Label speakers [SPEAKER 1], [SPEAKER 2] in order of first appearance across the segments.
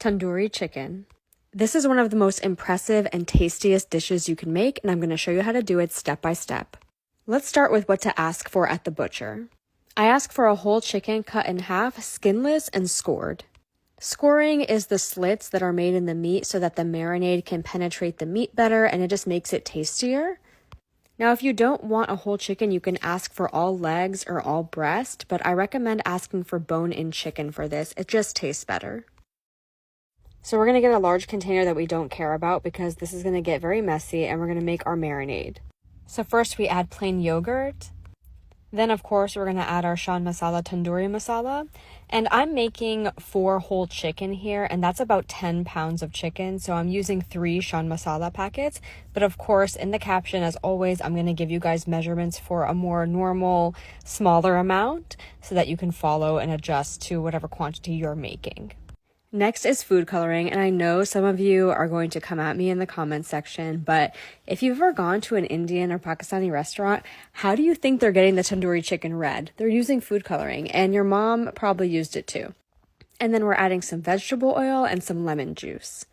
[SPEAKER 1] Tandoori chicken. This is one of the most impressive and tastiest dishes you can make, and I'm going to show you how to do it step by step. Let's start with what to ask for at the butcher. I ask for a whole chicken cut in half, skinless and scored. Scoring is the slits that are made in the meat so that the marinade can penetrate the meat better and it just makes it tastier. Now, if you don't want a whole chicken, you can ask for all legs or all breast, but I recommend asking for bone-in chicken for this. It just tastes better. So we're going to get a large container that we don't care about because this is going to get very messy and we're going to make our marinade. So first we add plain yogurt. Then, of course, we're going to add our shan masala, tandoori masala. And I'm making 4 whole chicken here, and that's about 10 pounds of chicken. So I'm using 3 shan masala packets. But of course, in the caption, as always, I'm going to give you guys measurements for a more normal, smaller amount so that you can follow and adjust to whatever quantity you're making. Next is food coloring, and I know some of you are going to come at me in the comments section, but if you've ever gone to an Indian or Pakistani restaurant, how do you think they're getting the tandoori chicken red? They're using food coloring, and your mom probably used it too. And then we're adding some vegetable oil and some lemon juice.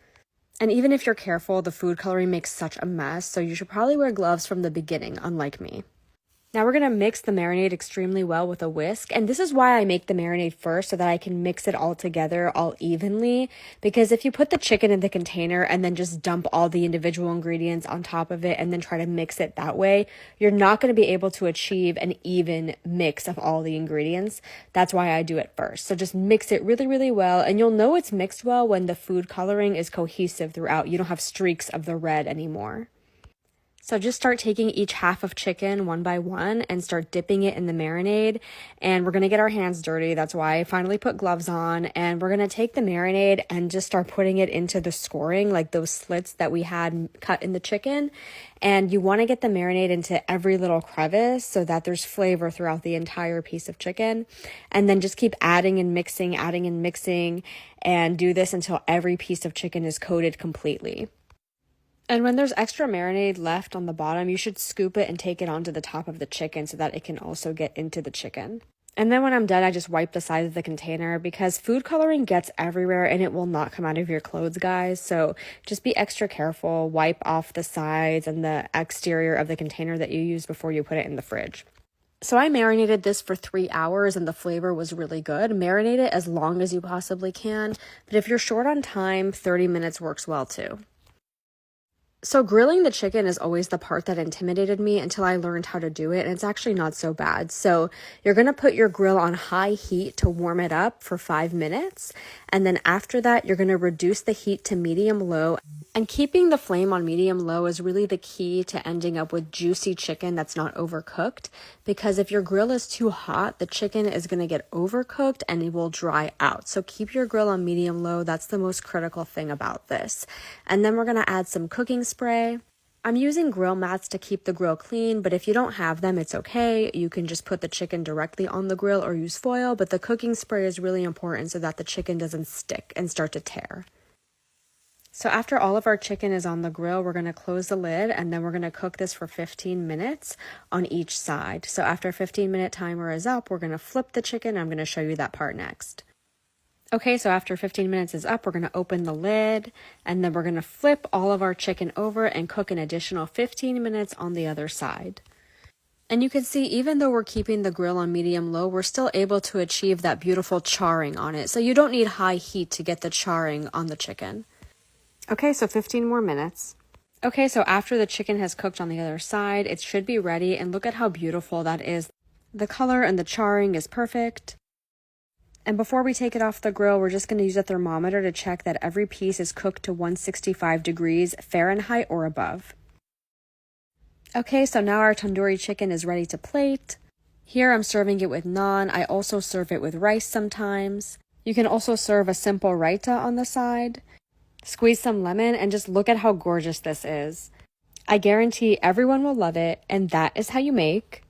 [SPEAKER 1] And even if you're careful, the food coloring makes such a mess, so you should probably wear gloves from the beginning, unlike me. Now we're going to mix the marinade extremely well with a whisk, and this is why I make the marinade first so that I can mix it all together all evenly, because if you put the chicken in the container and then just dump all the individual ingredients on top of it and then try to mix it that way, you're not going to be able to achieve an even mix of all the ingredients. That's why I do it first. So just mix it really, really well, and you'll know it's mixed well when the food coloring is cohesive throughout. You don't have streaks of the red anymore. So just start taking each half of chicken one by one and start dipping it in the marinade. And we're going to get our hands dirty. That's why I finally put gloves on. And we're going to take the marinade and just start putting it into the scoring, like those slits that we had cut in the chicken. And you want to get the marinade into every little crevice so that there's flavor throughout the entire piece of chicken. And then just keep adding and mixing, and do this until every piece of chicken is coated completely. And when there's extra marinade left on the bottom, you should scoop it and take it onto the top of the chicken so that it can also get into the chicken. And then when I'm done, I just wipe the sides of the container because food coloring gets everywhere and it will not come out of your clothes, guys. So just be extra careful. Wipe off the sides and the exterior of the container that you use before you put it in the fridge. So I marinated this for 3 hours and the flavor was really good. Marinate it as long as you possibly can. But if you're short on time, 30 minutes works well too. So grilling the chicken is always the part that intimidated me until I learned how to do it, and it's actually not so bad. So you're going to put your grill on high heat to warm it up for 5 minutes, and then after that, you're going to reduce the heat to medium-low. And keeping the flame on medium-low is really the key to ending up with juicy chicken that's not overcooked, because if your grill is too hot, the chicken is going to get overcooked and it will dry out. So keep your grill on medium-low. That's the most critical thing about this. And then we're going to add some cooking spray. I'm using grill mats to keep the grill clean, but if you don't have them, it's okay. You can just put the chicken directly on the grill or use foil, but the cooking spray is really important so that the chicken doesn't stick and start to tear. So after all of our chicken is on the grill, we're going to close the lid and then we're going to cook this for 15 minutes on each side. So after a 15-minute timer is up, we're going to flip the chicken. I'm going to show you that part next. Okay, so after 15 minutes is up, we're going to open the lid and then we're going to flip all of our chicken over and cook an additional 15 minutes on the other side. And you can see, even though we're keeping the grill on medium-low, we're still able to achieve that beautiful charring on it. So you don't need high heat to get the charring on the chicken. Okay, so 15 more minutes. Okay, so after the chicken has cooked on the other side, it should be ready, and look at how beautiful that is. The color and the charring is perfect. And before we take it off the grill, we're just going to use a thermometer to check that every piece is cooked to 165 degrees Fahrenheit or above. Okay, so now our tandoori chicken is ready to plate. Here I'm serving it with naan. I also serve it with rice sometimes. You can also serve a simple raita on the side. Squeeze some lemon and just look at how gorgeous this is. I guarantee everyone will love it, and that is how you make